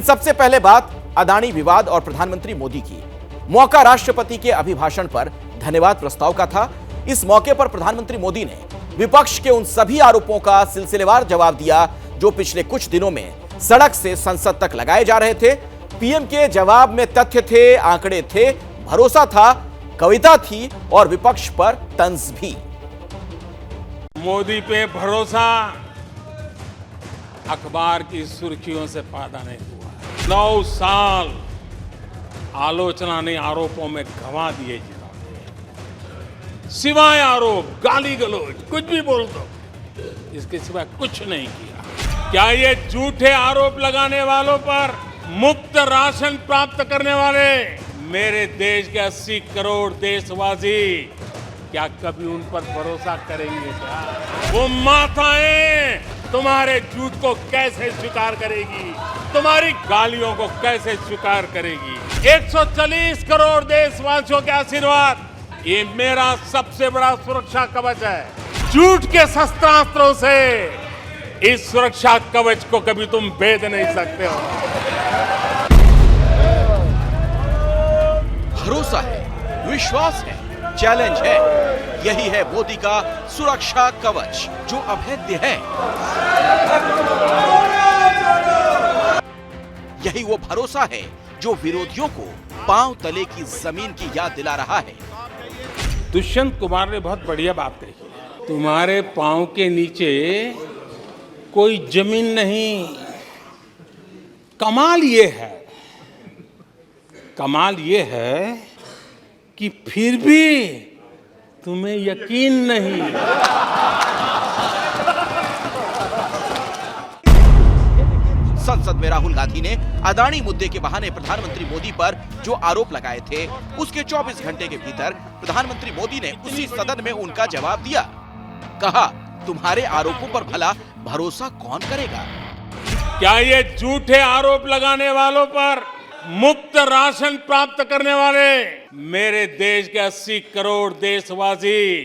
सबसे पहले बात अदानी विवाद और प्रधानमंत्री मोदी की। मौका राष्ट्रपति के अभिभाषण पर धन्यवाद प्रस्ताव का था। इस मौके पर प्रधानमंत्री मोदी ने विपक्ष के उन सभी आरोपों का सिलसिलेवार जवाब दिया जो पिछले कुछ दिनों में सड़क से संसद तक लगाए जा रहे थे। पीएम के जवाब में तथ्य थे, आंकड़े थे, भरोसा था, कविता थी और विपक्ष पर तंज भी। मोदी पे भरोसा अखबार की सुर्खियों से पैदा नहीं हुआ। 9 साल आलोचना ने आरोपों में गंवा दिए जिन्होंने, सिवाय आरोप, गाली गलौज, कुछ भी बोल दो, इसके सिवाय कुछ नहीं किया। क्या ये झूठे आरोप लगाने वालों पर मुफ्त राशन प्राप्त करने वाले मेरे देश के 80 करोड़ देशवासी क्या कभी उन पर भरोसा करेंगे? क्या वो माताएं तुम्हारे झूठ को कैसे स्वीकार करेगी? तुम्हारी गालियों को कैसे स्वीकार करेगी? 140 करोड़ देशवासियों के आशीर्वाद, ये मेरा सबसे बड़ा सुरक्षा कवच है। झूठ के शस्त्रास्त्रों से इस सुरक्षा कवच को कभी तुम भेद नहीं सकते हो। भरोसा है, विश्वास है, चैलेंज है, यही है मोदी का सुरक्षा कवच जो अभेद्य है। यही वो भरोसा है जो विरोधियों को पांव तले की जमीन की याद दिला रहा है। दुष्यंत कुमार ने बहुत बढ़िया बात कही, तुम्हारे पांव के नीचे कोई जमीन नहीं। कमाल ये है कि फिर भी तुम्हें यकीन नहीं। संसद में राहुल गांधी ने अदानी मुद्दे के बहाने प्रधानमंत्री मोदी पर जो आरोप लगाए थे, उसके 24 घंटे के भीतर प्रधानमंत्री मोदी ने उसी सदन में उनका जवाब दिया। कहा, तुम्हारे आरोपों पर भला भरोसा कौन करेगा? क्या ये झूठे आरोप लगाने वालों पर मुफ्त राशन प्राप्त करने वाले मेरे देश के 80 करोड़ देशवासी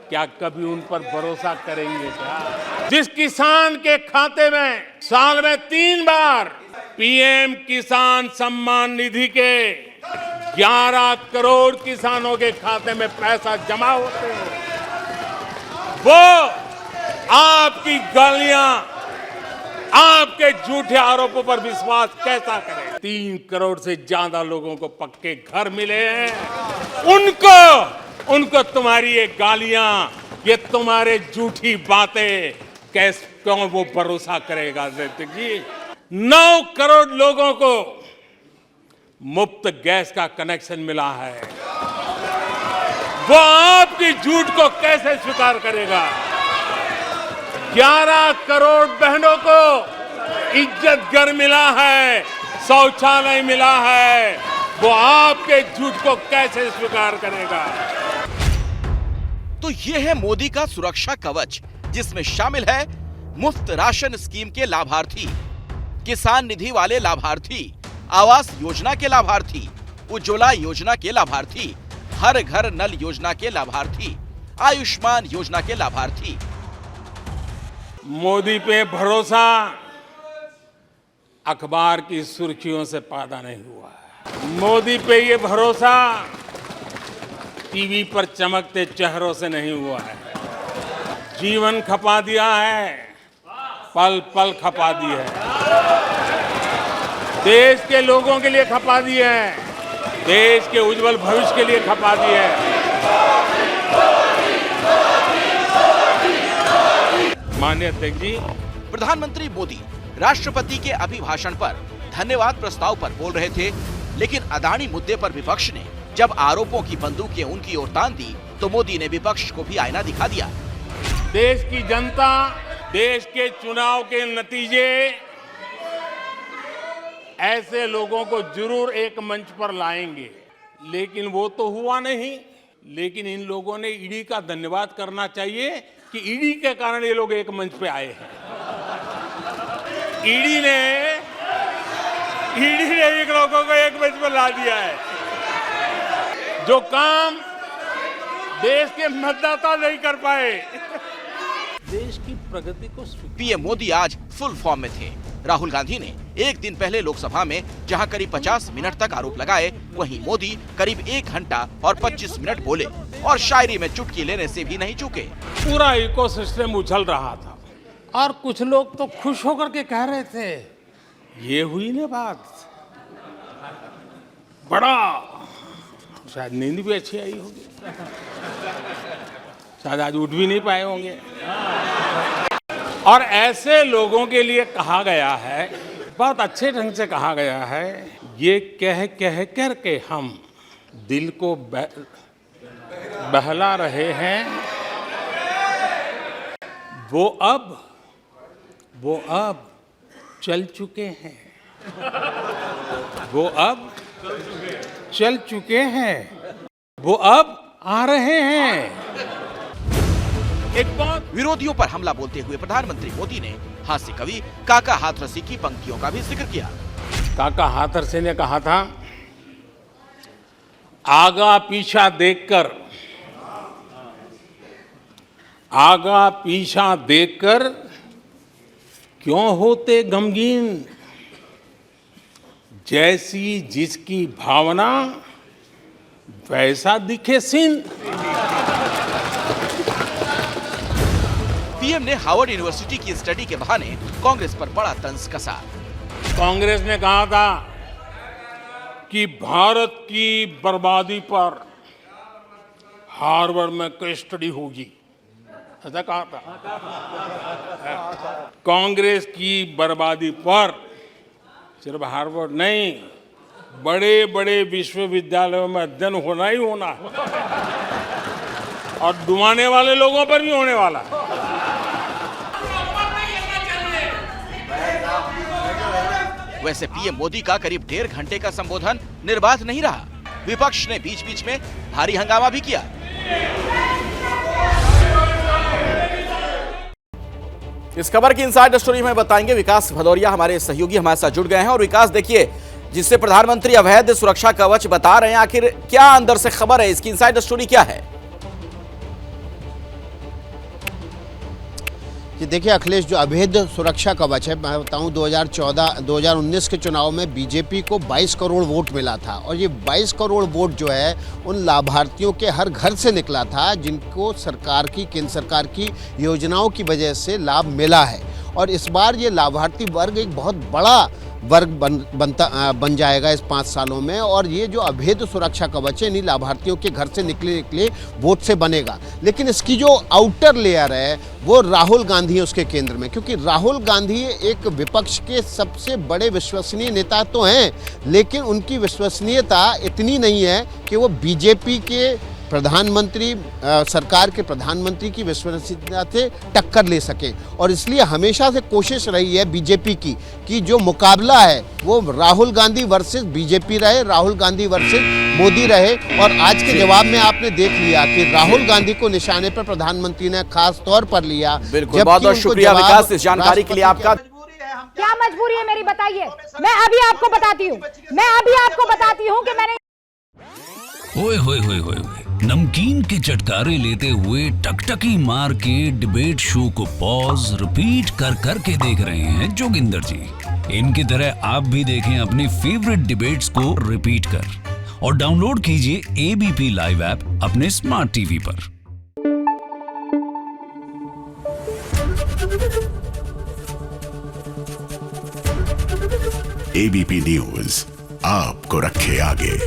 क्या कभी उन पर भरोसा करेंगे? क्या जिस किसान के खाते में साल में 3 बार पीएम किसान सम्मान निधि के 11 करोड़ किसानों के खाते में पैसा जमा होते हैं, वो आपकी गालियां, आपके झूठे आरोपों पर विश्वास कैसा करें? 3 करोड़ से ज्यादा लोगों को पक्के घर मिले हैं, उनको तुम्हारी ये गालियां, ये तुम्हारे झूठी बातें क्यों वो भरोसा करेगा? जी, 9 करोड़ लोगों को मुफ्त गैस का कनेक्शन मिला है, वो आपकी झूठ को कैसे स्वीकार करेगा? 11 करोड़ बहनों को इज्जत घर मिला है, शौचालय मिला है, वो आपके झूठ को कैसे स्वीकार करेगा? तो ये है मोदी का सुरक्षा कवच, जिसमें शामिल है मुफ्त राशन स्कीम के लाभार्थी, किसान निधि वाले लाभार्थी, आवास योजना के लाभार्थी, उज्ज्वला योजना के लाभार्थी, हर घर नल योजना के लाभार्थी, आयुष्मान योजना के लाभार्थी। मोदी पे भरोसा अखबार की सुर्खियों से पैदा नहीं हुआ है। मोदी पे ये भरोसा टीवी पर चमकते चेहरों से नहीं हुआ है। जीवन खपा दिया है, पल पल खपा दी है, देश के लोगों के लिए खपा दी है, देश के उज्जवल भविष्य के लिए खपा दी है। माननीय अध्यक्ष जी, प्रधानमंत्री मोदी राष्ट्रपति के अभिभाषण पर धन्यवाद प्रस्ताव पर बोल रहे थे, लेकिन अदानी मुद्दे पर विपक्ष ने जब आरोपों की बंदूकें उनकी ओर तान दी तो मोदी ने विपक्ष को भी आईना दिखा दिया। देश की जनता देश के चुनाव के नतीजे ऐसे लोगों को जरूर एक मंच पर लाएंगे, लेकिन वो तो हुआ नहीं। लेकिन इन लोगों ने ईडी का धन्यवाद करना चाहिए कि ईडी के कारण ये लोग एक मंच पे आए हैं। ईडी ने एक लोगों को एक मंच पर ला दिया है। जो काम देश के मतदाता नहीं कर पाए, देश की प्रगति को। पीएम मोदी आज फुल फॉर्म में थे। राहुल गांधी ने एक दिन पहले लोकसभा में जहां करीब 50 मिनट तक आरोप लगाए, वहीं मोदी करीब 1 घंटा और 25 मिनट बोले और शायरी में चुटकी लेने से भी नहीं चूके। पूरा इकोसिस्टम उछल रहा था और कुछ लोग तो खुश होकर के कह रहे थे, ये हुई ना बात, बड़ा शायद नींद भी अच्छी आई होगी, शायद आज उठ भी नहीं पाए होंगे। और ऐसे लोगों के लिए कहा गया है, बहुत अच्छे ढंग से कहा गया है, ये कह कह कर के हम दिल को बहला रहे हैं, वो अब चल चुके हैं, वो अब चल चुके हैं, वो अब आ रहे हैं। एक बहुत विरोधियों पर हमला बोलते हुए प्रधानमंत्री मोदी ने हास्य कवि काका हाथरसी की पंक्तियों का भी जिक्र किया। काका हाथरसी ने कहा था, आगा पीछा देखकर क्यों होते गमगीन, जैसी जिसकी भावना वैसा दिखे सीन। पीएम ने हार्वर्ड यूनिवर्सिटी की स्टडी के बहाने कांग्रेस पर बड़ा तंज कसा। कांग्रेस ने कहा था कि भारत की बर्बादी पर हार्वर्ड में केस स्टडी होगी, ऐसा कहा था। कांग्रेस की बर्बादी पर सिर्फ हार्वर्ड नहीं, बड़े बड़े विश्वविद्यालयों में अध्ययन होना ही होना है और डुबाने वाले लोगों पर भी होने वाला है। वैसे पीएम मोदी का करीब 1.5 घंटे का संबोधन निर्बाध नहीं रहा। विपक्ष ने बीच बीच में भारी हंगामा भी किया। इस खबर की इनसाइड स्टोरी में बताएंगे विकास भदौरिया, हमारे सहयोगी हमारे साथ जुड़ गए हैं। और विकास, देखिए, जिससे प्रधानमंत्री अवैध सुरक्षा कवच बता रहे हैं, आखिर क्या अंदर से खबर है, इसकी इनसाइड स्टोरी क्या है? कि देखिए अखिलेश, जो अवैध सुरक्षा कवच है, मैं बताऊं 2019 के चुनाव में बीजेपी को 22 करोड़ वोट मिला था और ये 22 करोड़ वोट जो है उन लाभार्थियों के हर घर से निकला था जिनको केंद्र सरकार की योजनाओं की वजह से लाभ मिला है। और इस बार ये लाभार्थी वर्ग एक बहुत बड़ा वर्ग बन जाएगा इस 5 सालों में। और ये जो अवैध सुरक्षा कवच है, इन्हीं लाभार्थियों के घर से निकले वोट से बनेगा। लेकिन इसकी जो आउटर लेयर है वो राहुल गांधी है उसके केंद्र में, क्योंकि राहुल गांधी एक विपक्ष के सबसे बड़े विश्वसनीय नेता तो हैं, लेकिन उनकी विश्वसनीयता इतनी नहीं है कि वो बीजेपी के प्रधानमंत्री, सरकार के प्रधानमंत्री की विश्वसनीयता से टक्कर ले सके। और इसलिए हमेशा से कोशिश रही है बीजेपी की कि जो मुकाबला है वो राहुल गांधी वर्सेस बीजेपी रहे, राहुल गांधी वर्सेस मोदी रहे। और आज के जवाब में आपने देख लिया कि राहुल गांधी को निशाने पर प्रधानमंत्री ने खास तौर पर लिया। बिल्कुल, बहुत बहुत शुक्रिया विकास इस जानकारी के लिए आपका। क्या मजबूरी है मेरी, बताइए। मैं अभी आपको बताती हूँ कि मैंने ओए होए होए होए, नमकीन के चटकारे लेते हुए टकटकी मार के डिबेट शो को पॉज रिपीट कर कर के देख रहे हैं जोगिंदर जी। इनकी तरह आप भी देखें अपनी फेवरेट डिबेट्स को रिपीट कर और डाउनलोड कीजिए एबीपी लाइव ऐप अपने स्मार्ट टीवी पर। एबीपी न्यूज आपको रखे आगे।